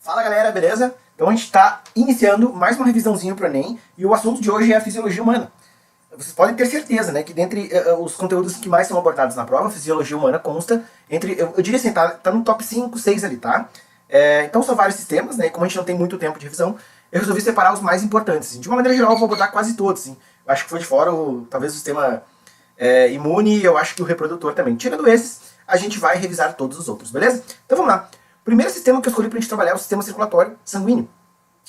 Fala galera, beleza? Então a gente está iniciando mais uma revisãozinha para o Enem e o assunto de hoje é a fisiologia humana. Vocês podem ter certeza, né, que dentre os conteúdos que mais são abordados na prova, a fisiologia humana consta entre, eu diria assim, tá no top 5, 6 ali, tá? Então são vários sistemas, né, e como a gente não tem muito tempo de revisão, eu resolvi separar os mais importantes. Assim. De uma maneira geral eu vou abordar quase todos, assim. Eu acho que foi de fora talvez o sistema imune e eu acho que o reprodutor também. Tirando esses, a gente vai revisar todos os outros, beleza? Então vamos lá. O primeiro sistema que eu escolhi para a gente trabalhar é o sistema circulatório sanguíneo.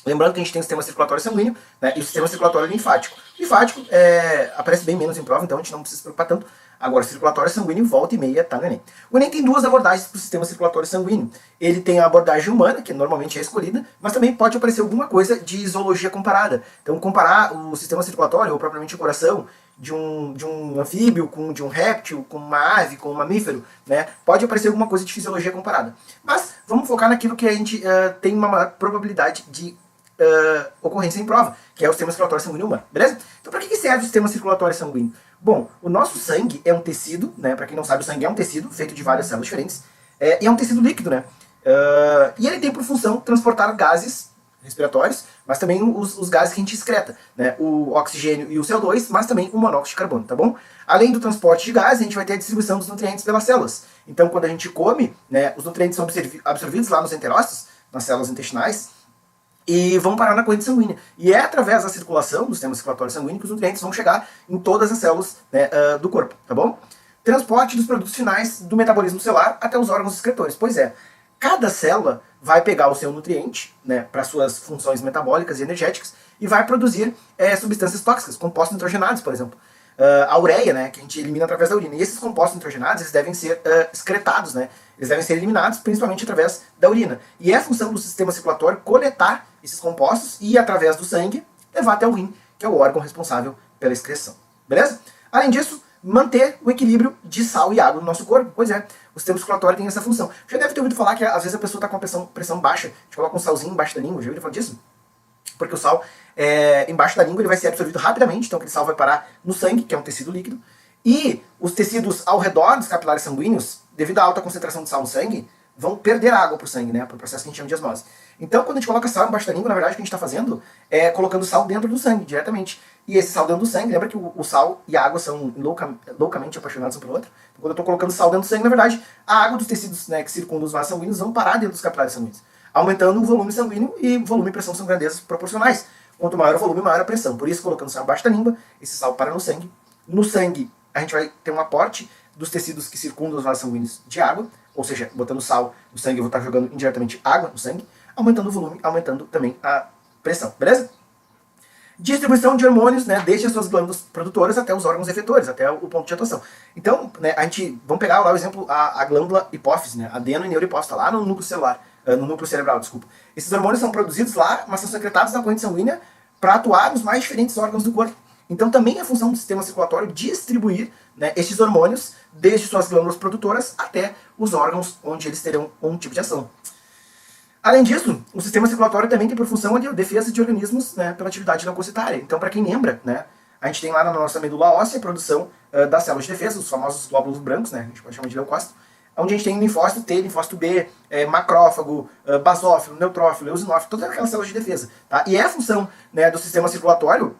Lembrando que a gente tem o sistema circulatório sanguíneo, né, e o sistema circulatório linfático. O linfático aparece bem menos em prova, então a gente não precisa se preocupar tanto. Agora, o circulatório sanguíneo, volta e meia, tá no Enem. O Enem tem duas abordagens para o sistema circulatório sanguíneo. Ele tem a abordagem humana, que normalmente é escolhida, mas também pode aparecer alguma coisa de zoologia comparada. Então, comparar o sistema circulatório, ou propriamente o coração, de um anfíbio, de um réptil, com uma ave, com um mamífero, né? Pode aparecer alguma coisa de fisiologia comparada. Mas vamos focar naquilo que a gente tem uma maior probabilidade de ocorrência em prova, que é o sistema circulatório sanguíneo humano, beleza? Então, para que serve o sistema circulatório sanguíneo? Bom, o nosso sangue é um tecido, né? Para quem não sabe, o sangue é um tecido feito de várias células diferentes, e é um tecido líquido, né? E ele tem por função transportar gases respiratórios, mas também os gases que a gente excreta, né? O oxigênio e o CO2, mas também o monóxido de carbono, tá bom? Além do transporte de gases, a gente vai ter a distribuição dos nutrientes pelas células. Então, quando a gente come, né, os nutrientes são absorvidos lá nos enterócitos, nas células intestinais, e vão parar na corrente sanguínea. E é através da circulação do sistema circulatório sanguíneo que os nutrientes vão chegar em todas as células, né, do corpo, tá bom? Transporte dos produtos finais do metabolismo celular até os órgãos excretores. Pois é, cada célula vai pegar o seu nutriente, né, para suas funções metabólicas e energéticas e vai produzir substâncias tóxicas, compostos nitrogenados, por exemplo. A ureia, né, que a gente elimina através da urina. E esses compostos nitrogenados, eles devem ser excretados, né? Eles devem ser eliminados principalmente através da urina. E é a função do sistema circulatório coletar esses compostos e, através do sangue, levar até o rim, que é o órgão responsável pela excreção. Beleza? Além disso, manter o equilíbrio de sal e água no nosso corpo. Pois é, o sistema circulatório tem essa função. Já deve ter ouvido falar que às vezes a pessoa está com a pressão baixa, a gente coloca um salzinho embaixo da língua. Já ouviu falar disso? Porque o sal, embaixo da língua, ele vai ser absorvido rapidamente, então aquele sal vai parar no sangue, que é um tecido líquido, e os tecidos ao redor dos capilares sanguíneos, devido à alta concentração de sal no sangue, vão perder água para o sangue, né, para o processo que a gente chama de osmose. Então, quando a gente coloca sal embaixo da língua, na verdade, o que a gente está fazendo é colocando sal dentro do sangue, diretamente. E esse sal dentro do sangue, lembra que o sal e a água são loucamente apaixonados um pelo outro? Então, quando eu estou colocando sal dentro do sangue, na verdade, a água dos tecidos, né, que circundam os vasos sanguíneos vão parar dentro dos capilares sanguíneos, aumentando o volume sanguíneo, e volume e pressão são grandezas proporcionais. Quanto maior o volume, maior a pressão. Por isso, colocando sal abaixo da língua, esse sal para no sangue. No sangue, a gente vai ter um aporte dos tecidos que circundam os vasos sanguíneos de água, ou seja, botando sal no sangue, eu vou estar jogando indiretamente água no sangue, aumentando o volume, aumentando também a pressão, beleza? Distribuição de hormônios, né, desde as suas glândulas produtoras até os órgãos efetores, até o ponto de atuação. Então, né, vamos pegar lá o exemplo, a glândula hipófise, né, adeno e neurohipófise, lá no núcleo celular, no núcleo cerebral, desculpa. Esses hormônios são produzidos lá, mas são secretados na corrente sanguínea para atuar nos mais diferentes órgãos do corpo. Então também é função do sistema circulatório distribuir, né, esses hormônios desde suas glândulas produtoras até os órgãos onde eles terão um tipo de ação. Além disso, o sistema circulatório também tem por função a defesa de organismos, né, pela atividade leucocitária. Então, para quem lembra, né, a gente tem lá na nossa medula óssea a produção das células de defesa, os famosos glóbulos brancos, né, a gente pode chamar de leucócito, onde a gente tem linfócito T, linfócito B, macrófago, basófilo, neutrófilo, eosinófilo, todas aquelas células de defesa. Tá? E é a função, né, do sistema circulatório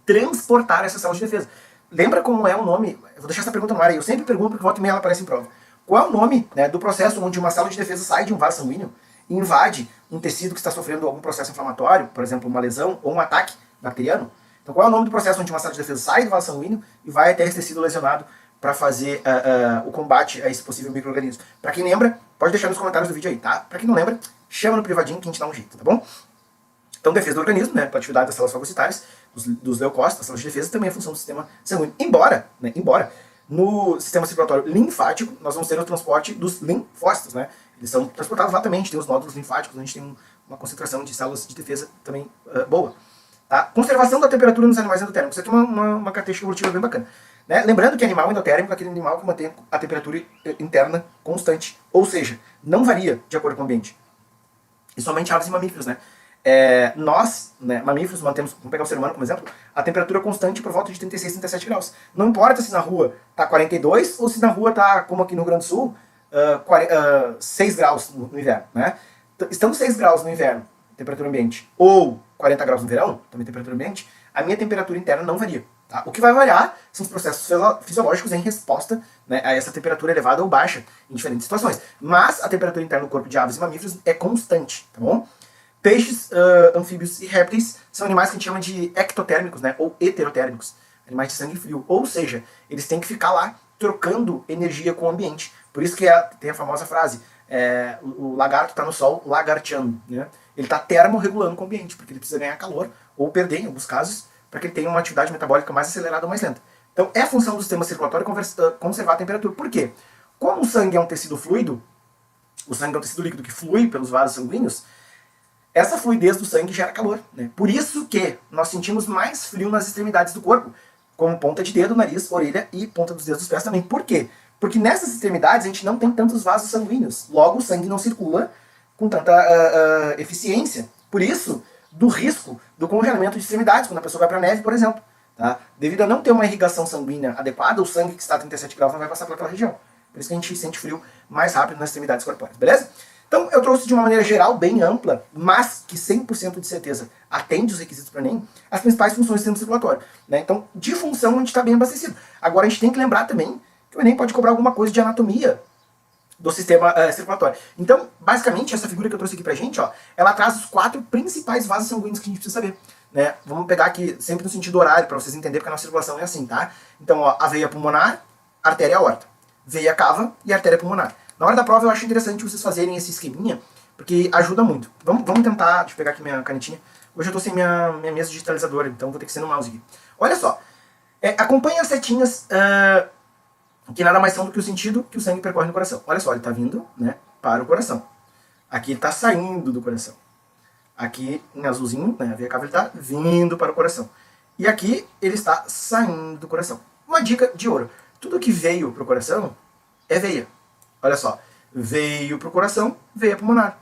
transportar essas células de defesa. Lembra como é o nome? Eu vou deixar essa pergunta no ar aí, eu sempre pergunto porque volta e meia ela aparece em prova. Qual é o nome, né, do processo onde uma célula de defesa sai de um vaso sanguíneo e invade um tecido que está sofrendo algum processo inflamatório, por exemplo, uma lesão ou um ataque bacteriano? Então qual é o nome do processo onde uma célula de defesa sai do vaso sanguíneo e vai até esse tecido lesionado para fazer o combate a esse possível micro-organismo? Para quem lembra, pode deixar nos comentários do vídeo aí, tá? Para quem não lembra, chama no privadinho que a gente dá um jeito, tá bom? Então, defesa do organismo, né, para atividade das células fagocitárias, dos leucócitos, das células de defesa, também é função do sistema sanguíneo. Embora no sistema circulatório linfático, nós vamos ter o transporte dos linfócitos, né? Eles são transportados lá também, a gente tem os nódulos linfáticos, a gente tem uma concentração de células de defesa também boa. Tá? Conservação da temperatura nos animais endotérmicos. Isso aqui é uma característica evolutiva bem bacana. Né? Lembrando que animal endotérmico é aquele animal que mantém a temperatura interna constante, ou seja, não varia de acordo com o ambiente. E somente aves e mamíferos, né? Nós, né, mamíferos, mantemos, vamos pegar o ser humano como exemplo, a temperatura constante por volta de 36, 37 graus. Não importa se na rua está 42 ou se na rua está, como aqui no Rio Grande do Sul, 6 graus no inverno, né? estando 6 graus no inverno, temperatura ambiente, ou 40 graus no verão, também temperatura ambiente, a minha temperatura interna não varia. Tá? O que vai variar são os processos fisiológicos em resposta, né, a essa temperatura elevada ou baixa em diferentes situações. Mas a temperatura interna do corpo de aves e mamíferos é constante, tá bom? Peixes, anfíbios e répteis são animais que a gente chama de ectotérmicos, né, ou heterotérmicos, animais de sangue frio. Ou seja, eles têm que ficar lá trocando energia com o ambiente. Por isso que tem a famosa frase, o lagarto está no sol lagarteando. Né? Ele está termorregulando com o ambiente, porque ele precisa ganhar calor, ou perder, em alguns casos, para que ele tenha uma atividade metabólica mais acelerada ou mais lenta. Então é função do sistema circulatório conservar a temperatura. Por quê? Como o sangue é um tecido fluido, o sangue é um tecido líquido que flui pelos vasos sanguíneos, essa fluidez do sangue gera calor. Né? Por isso que nós sentimos mais frio nas extremidades do corpo, como ponta de dedo, nariz, orelha e ponta dos dedos dos pés também. Por quê? Porque nessas extremidades a gente não tem tantos vasos sanguíneos. Logo, o sangue não circula com tanta eficiência. Por isso, do risco do congelamento de extremidades, quando a pessoa vai para a neve, por exemplo. Tá? Devido a não ter uma irrigação sanguínea adequada, o sangue que está a 37 graus não vai passar pelaquela região. Por isso que a gente sente frio mais rápido nas extremidades corpóreas, beleza? Então, eu trouxe de uma maneira geral, bem ampla, mas que 100% de certeza atende os requisitos para o Enem, as principais funções do sistema circulatório. Né? Então, de função, a gente está bem abastecido. Agora, a gente tem que lembrar também que o Enem pode cobrar alguma coisa de anatomia do sistema circulatório. Então, basicamente, essa figura que eu trouxe aqui pra gente, ó, ela traz os 4 principais vasos sanguíneos que a gente precisa saber. Né? Vamos pegar aqui sempre no sentido horário, para vocês entenderem porque a nossa circulação é assim, tá? Então, ó, a veia pulmonar, artéria aorta, veia cava e artéria pulmonar. Na hora da prova eu acho interessante vocês fazerem esse esqueminha, porque ajuda muito. Vamos tentar, deixa eu pegar aqui minha canetinha. Hoje eu tô sem minha mesa digitalizadora, então vou ter que ser no mouse aqui. Olha só, acompanha as setinhas, que nada mais são do que o sentido que o sangue percorre no coração. Olha só, ele tá vindo, né, para o coração. Aqui ele tá saindo do coração. Aqui em azulzinho, né, a veia cava, ele tá vindo para o coração. E aqui ele está saindo do coração. Uma dica de ouro. Tudo que veio pro coração é veia. Olha só, veio para o coração, veia pulmonar.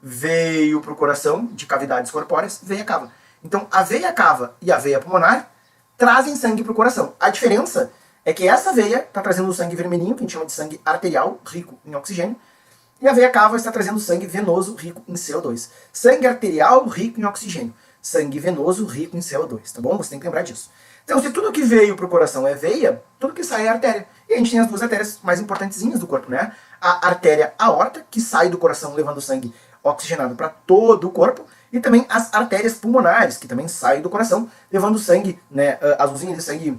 Veio para o coração de cavidades corpóreas, veia cava. Então, a veia cava e a veia pulmonar trazem sangue para o coração. A diferença é que essa veia está trazendo o sangue vermelhinho, que a gente chama de sangue arterial, rico em oxigênio, e a veia cava está trazendo sangue venoso, rico em CO2. Sangue arterial, rico em oxigênio. Sangue venoso, rico em CO2, tá bom? Você tem que lembrar disso. Então, se tudo que veio para o coração é veia, tudo que sai é artéria. E a gente tem as 2 artérias mais importantezinhas do corpo, né? A artéria aorta, que sai do coração levando sangue oxigenado para todo o corpo, e também as artérias pulmonares, que também saem do coração levando sangue, né, azulzinho de sangue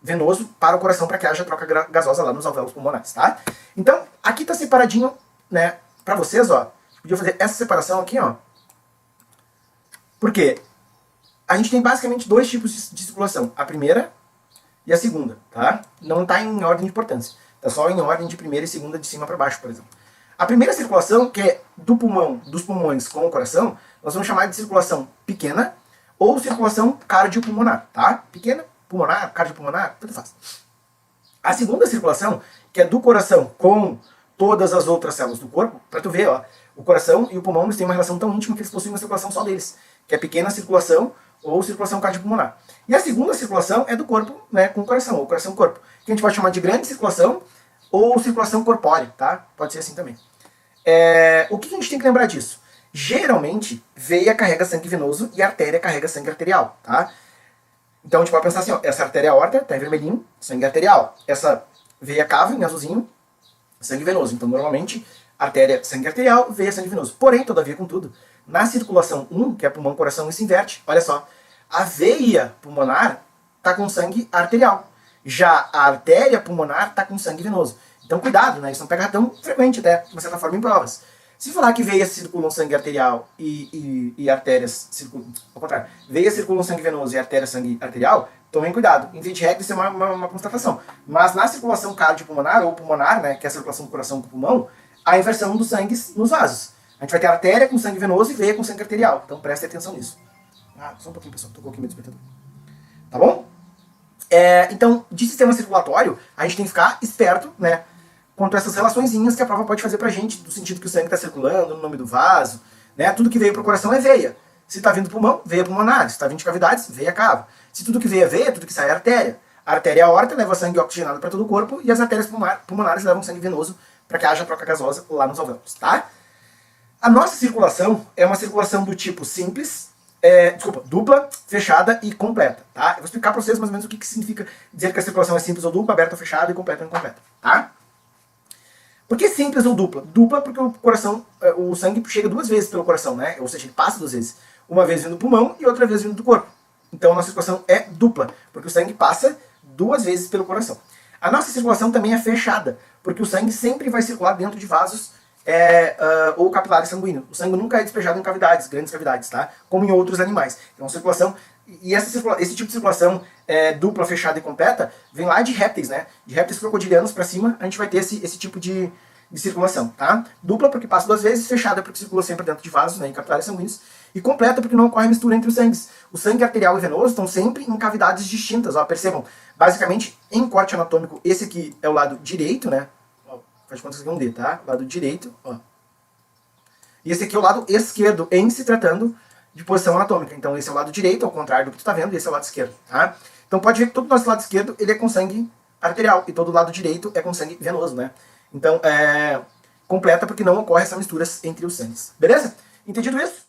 venoso para o coração para que haja troca gasosa lá nos alvéolos pulmonares, tá? Então, aqui tá separadinho, né, para vocês, ó. Podia fazer essa separação aqui, ó. Por quê? A gente tem basicamente 2 tipos de circulação. A primeira e a segunda, tá? Não está em ordem de importância. Está só em ordem de primeira e segunda de cima para baixo, por exemplo. A primeira circulação, que é do pulmão, dos pulmões com o coração, nós vamos chamar de circulação pequena ou circulação cardiopulmonar, tá? Pequena, pulmonar, cardiopulmonar, tudo faz. A segunda circulação, que é do coração com todas as outras células do corpo, para tu ver, ó, o coração e o pulmão eles têm uma relação tão íntima que eles possuem uma circulação só deles, que é pequena circulação ou circulação cardiopulmonar. E a segunda circulação é do corpo, né, com o coração, ou coração-corpo, que a gente pode chamar de grande circulação ou circulação corpórea, tá? Pode ser assim também. O que a gente tem que lembrar disso? Geralmente, veia carrega sangue venoso e artéria carrega sangue arterial, tá? Então a gente pode pensar assim, ó, essa artéria aorta tá em vermelhinho, sangue arterial. Essa veia cava em azulzinho, sangue venoso. Então normalmente, artéria, sangue arterial, veia, sangue venoso. Porém, todavia, contudo, na circulação 1, que é pulmão-coração, isso inverte. Olha só, a veia pulmonar tá com sangue arterial. Já a artéria pulmonar tá com sangue venoso. Então cuidado, né? Isso não pega tão frequente até, de uma certa forma, em provas. Se falar que veias circulam sangue arterial e artérias circulam... Ao contrário, veias circulam sangue venoso e artérias sangue arterial, tomem cuidado. Em via de regra, isso é uma constatação. Mas na circulação cardiopulmonar, ou pulmonar, né, que é a circulação do coração com o pulmão, a inversão dos sangues nos vasos. A gente vai ter artéria com sangue venoso e veia com sangue arterial. Então preste atenção nisso. Só um pouquinho, pessoal. Tocou aqui meu despertador. Tá bom? Então, de sistema circulatório, a gente tem que ficar esperto, né, quanto a essas relaçõezinhas que a prova pode fazer pra gente, do sentido que o sangue está circulando, no nome do vaso, né? Tudo que veio pro coração é veia. Se está vindo do pulmão, veia pulmonar. Se está vindo de cavidades, veia cava. Se tudo que veio é veia, tudo que sai é artéria. A artéria aorta leva sangue oxigenado para todo o corpo e as artérias pulmonares levam sangue venoso para que haja troca gasosa lá nos alvéolos, tá? A nossa circulação é uma circulação do tipo simples, dupla, fechada e completa, tá? Eu vou explicar para vocês mais ou menos o que significa dizer que a circulação é simples ou dupla, aberta ou fechada e completa ou incompleta, tá? Por que simples ou dupla? Dupla porque o coração, o sangue chega duas vezes pelo coração, né? Ou seja, ele passa duas vezes. Uma vez vindo do pulmão e outra vez vindo do corpo. Então a nossa circulação é dupla, porque o sangue passa duas vezes pelo coração. A nossa circulação também é fechada, porque o sangue sempre vai circular dentro de vasos ou capilares sanguíneos. O sangue nunca é despejado em cavidades, grandes cavidades, tá? Como em outros animais. Então a circulação, e esse tipo de circulação dupla, fechada e completa, vem lá de répteis, né? De répteis crocodilianos para cima, a gente vai ter esse tipo de circulação, tá? Dupla porque passa duas vezes, fechada porque circula sempre dentro de vasos, né, em capilares sanguíneos, e completa porque não ocorre mistura entre os sangues. O sangue arterial e venoso estão sempre em cavidades distintas, ó, percebam. Basicamente, em corte anatômico, esse aqui é o lado direito, né? Faz de conta que isso aqui é um D, tá? Lado direito, ó. E esse aqui é o lado esquerdo, em se tratando de posição anatômica. Então esse é o lado direito, ao contrário do que tu tá vendo, e esse é o lado esquerdo, tá? Então pode ver que todo o nosso lado esquerdo, ele é com sangue arterial, e todo o lado direito é com sangue venoso, né? Então, completa porque não ocorre essa mistura entre os sangues. Beleza? Entendido isso?